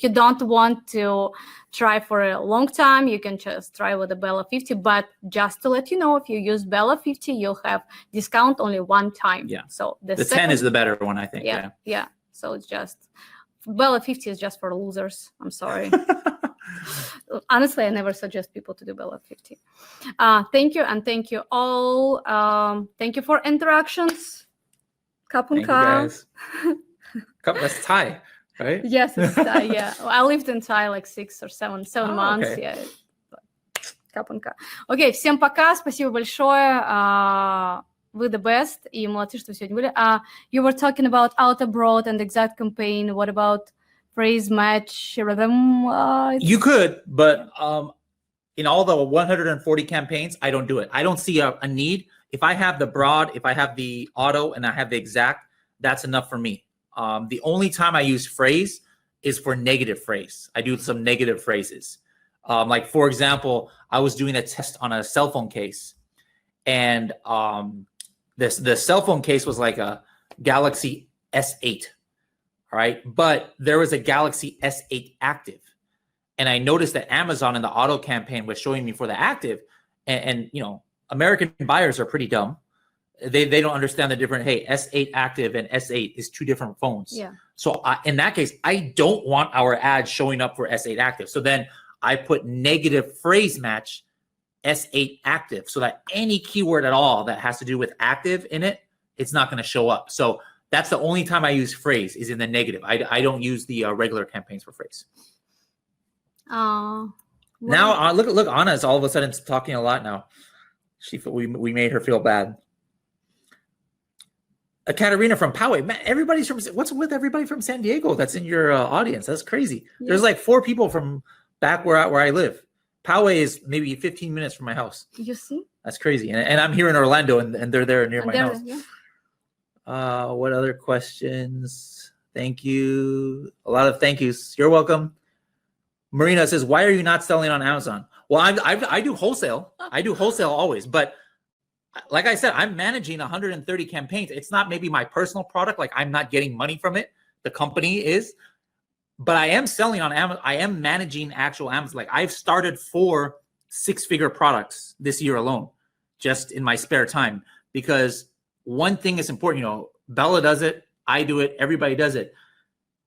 you don't want to try for a long time, you can just try with the Bella 50. But just to let you know, if you use Bella 50, you'll have discount only one time. Yeah. So the 10 is the better one, I think. Yeah. So it's just Bella 50 is just for losers. I'm sorry. Honestly, I never suggest people to do Bella 50. Thank you, and thank you all. Thank you for interactions. Kapunka. That's Thai, right? Yes, it's Thai. Yeah, I lived in Thai like 6 or 7 months. Okay. Yeah. Капунка. Окей, всем пока, спасибо большое. Вы the best, и молодцы, что вы сегодня были. You were talking about out abroad and exact campaign. What about phrase match? You could, but in all the 140 campaigns, I don't do it. I don't see a need. If I have the broad, if I have the auto, and I have the exact, that's enough for me. The only time I use phrase is for negative phrase. I do some negative phrases. Like, for example, I was doing a test on a cell phone case, and the cell phone case was like a Galaxy S8. All right. But there was a Galaxy S8 active. And I noticed that Amazon in the auto campaign was showing me for the active. And you know, American buyers are pretty dumb. They don't understand the difference. Hey, S8 active and S8 is two different phones. Yeah. So in that case, I don't want our ads showing up for S8 active. So then I put negative phrase match S8 active so that any keyword at all that has to do with active in it, it's not going to show up. So that's the only time I use phrase is in the negative. I don't use the regular campaigns for phrase. Now look, Anna is all of a sudden talking a lot now. We made her feel bad. Katerina from Poway. Man, everybody's from. What's with everybody from San Diego that's in your audience? That's crazy. Yeah. There's like 4 people from back where I live. Poway is maybe 15 minutes from my house. You see? That's crazy. And I'm here in Orlando, and they're there near my house. Yeah. What other questions? Thank you. A lot of thank yous. You're welcome. Marina says, why are you not selling on Amazon? Well, I do wholesale. I do wholesale always. But like I said, I'm managing 130 campaigns. It's not maybe my personal product. Like, I'm not getting money from it. The company is. But I am selling on Amazon. I am managing actual Amazon. Like, I've started 4 6-figure products this year alone, just in my spare time. Because one thing is important, you know, Bella does it, I do it, everybody does it.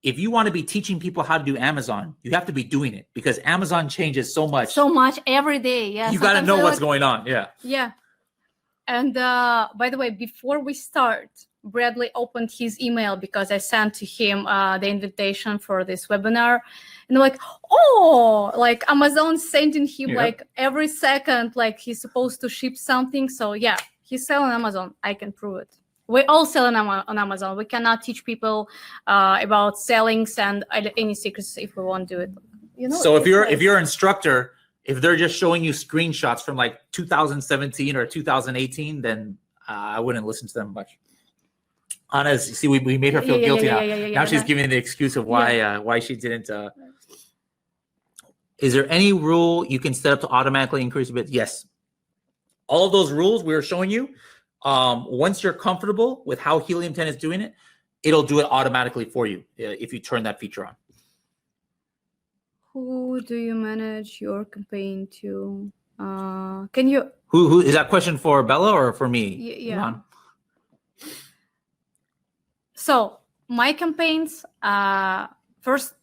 If you want to be teaching people how to do Amazon, you have to be doing it because Amazon changes so much. So much every day. Yeah. You got to know what's going on. Yeah. Yeah. And by the way, before we start, Bradley opened his email because I sent to him the invitation for this webinar. And like, oh, like Amazon sending him like every second, like he's supposed to ship something. So yeah, he's selling on Amazon. I can prove it. We all sell on Amazon. We cannot teach people about sellings and any secrets if we won't do it. You know. So if you're an instructor, if they're just showing you screenshots from like 2017 or 2018, then I wouldn't listen to them much. Anna, see, we made her feel guilty now. Now she's giving the excuse of why she didn't. Is there any rule you can set up to automatically increase a bit? Yes. All of those rules we were showing you. Once you're comfortable with how Helium 10 is doing it, it'll do it automatically for you if you turn that feature on. Who do you manage your campaign to? Can you? Who is that question for, Bella or for me? Yeah. Ron? So my campaigns, first,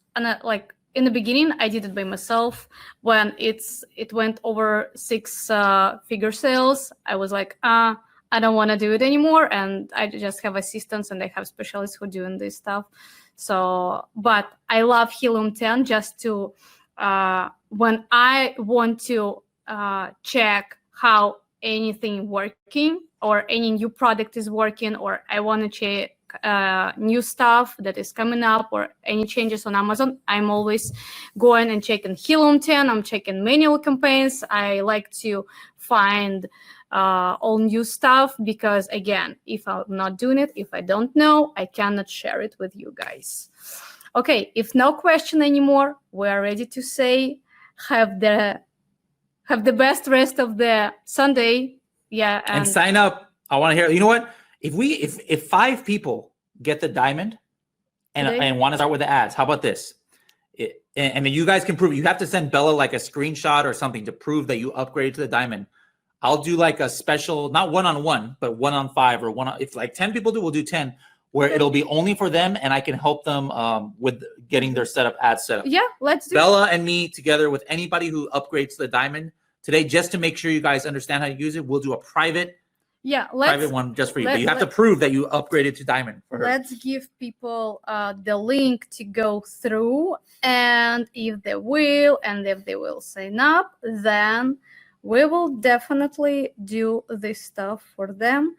like in the beginning, I did it by myself. When it went over 6-figure sales, I was like, I don't want to do it anymore, and I just have assistants and I have specialists who doing this stuff. So, but I love Helium 10 just to when I want to check how anything working or any new product is working, or I want to check new stuff that is coming up or any changes on Amazon, I'm always going and checking Helium 10. I'm checking manual campaigns. I like to find all new stuff because, again, if I'm not doing it, if I don't know, I cannot share it with you guys. Okay, if no question anymore, we're ready to say have the best rest of the Sunday. Yeah, and sign up. I want to hear. You know what? If 5 people get the diamond and want to start with the ads, how about this? And then you guys can prove it. You have to send Bella like a screenshot or something to prove that you upgraded to the diamond. I'll do like a special, not 1-on-1, but 1-on-5 or if like 10 people do, we'll do 10, where it'll be only for them and I can help them with getting their ads set up. Yeah, let's do Bella and me together with anybody who upgrades to the diamond today, just to make sure you guys understand how to use it. We'll do a private one just for you. But you have to prove that you upgraded to diamond for her. Let's give people the link to go through, and if they will sign up, then we will definitely do this stuff for them.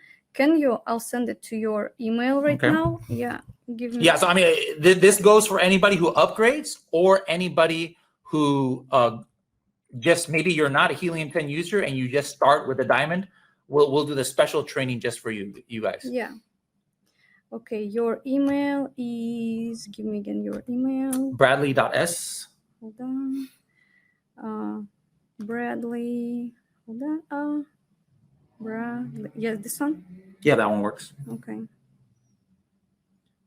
I'll send it to your email right now. Yeah. Give me. Yeah. So, I mean, this goes for anybody who upgrades or anybody who just maybe you're not a Helium 10 user and you just start with a diamond. We'll do the special training just for you guys. Yeah. Okay. Your email is, give me again your email. Bradley.s. Hold on. Bradley. Hold on. Bradley. Yeah, this one? Yeah, that one works. Okay.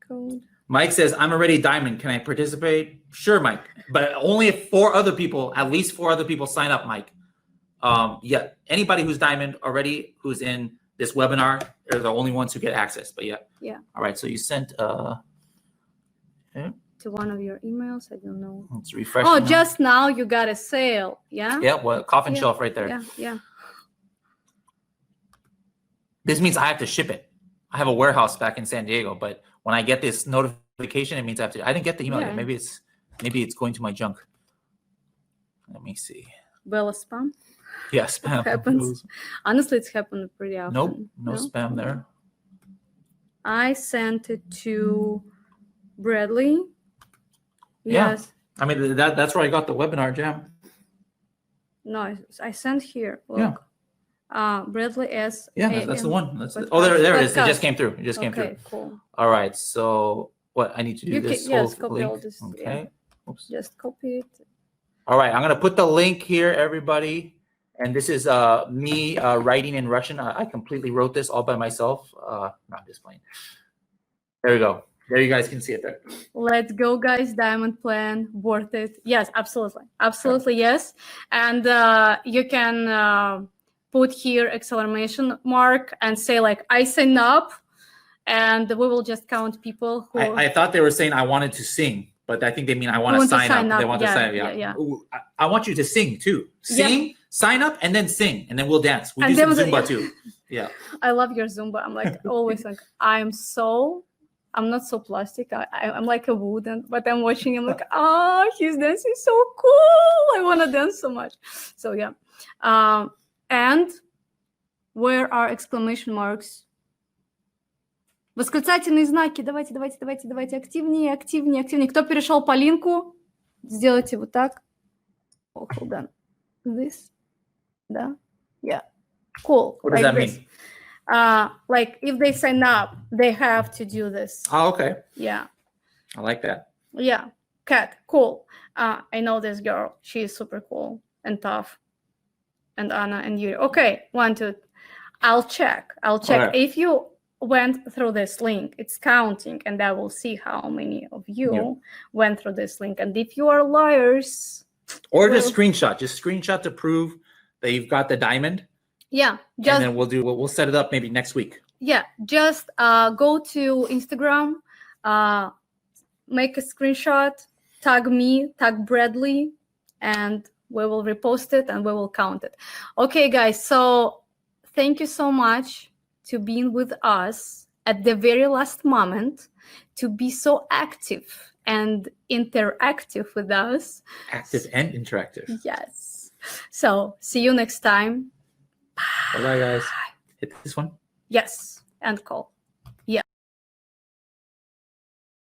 Code. Mike says, I'm already diamond. Can I participate? Sure, Mike. But only if at least 4 other people sign up, Mike. Yeah, anybody who's diamond already, who's in this webinar, they're the only ones who get access. But yeah. All right. So you sent to one of your emails. I don't know. Let's refresh. Oh, just now you got a sale. Yeah. Yeah. Well, coffin shelf right there. Yeah. This means I have to ship it. I have a warehouse back in San Diego, but when I get this notification, it means I didn't get the email yet. Maybe it's going to my junk. Let me see. Bella spam. Yeah, spam happens. Honestly, it's happened pretty often. Nope, no spam there. I sent it to Bradley. Yeah. Yes. I mean, that's where I got the webinar jam. No, I sent here. Look. Bradley S. Yeah, that's the one. There it is. It just came through. Okay, cool. All right. So what I need to do this. Yes, copy all this. Okay. Yeah. Just copy it. All right. I'm gonna put the link here, everybody. And this is me writing in Russian. I completely wrote this all by myself. Not just playing. There we go. There you guys can see it there. Let's go, guys. Diamond plan, worth it. Yes, absolutely. Absolutely, yes. And you can put here exclamation mark and say like, I sign up, and we will just count people who... I thought they were saying I wanted to sing, but I think they mean I want to sign up. They want to sign up. Yeah. Ooh, I want you to sing too. Sing, sign up, and then sing, and then we'll dance. We'll do some Zumba too. Yeah. I love your Zumba. I'm like always like, I'm not so plastic. I'm like a wooden, but I'm watching him like, he's dancing so cool. I want to dance so much. So yeah. And where are exclamation marks? Восклицательные знаки. Давайте. Активнее. Кто перешел по линку, сделайте вот так. Oh, hold on. This. Да? Yeah. Cool. What does that mean? Like if they sign up, they have to do this. Oh, okay. Yeah. I like that. Yeah. Kat, cool. I know this girl. She is super cool and tough. And Anna and Yuri. Okay, 1, 2. I'll check. Right. If you went through this link. It's counting, and I will see how many of you went through this link. And if you are liars, or just screenshot to prove that you've got the diamond. Yeah, and then we'll set it up maybe next week. Yeah, just go to Instagram, make a screenshot, tag me, tag Bradley, and we will repost it and we will count it. Okay, guys, so thank you so much to being with us at the very last moment, to be so active and interactive with us. Active and interactive. Yes. So see you next time. Bye-bye, guys. Hit this one. Yes, end call.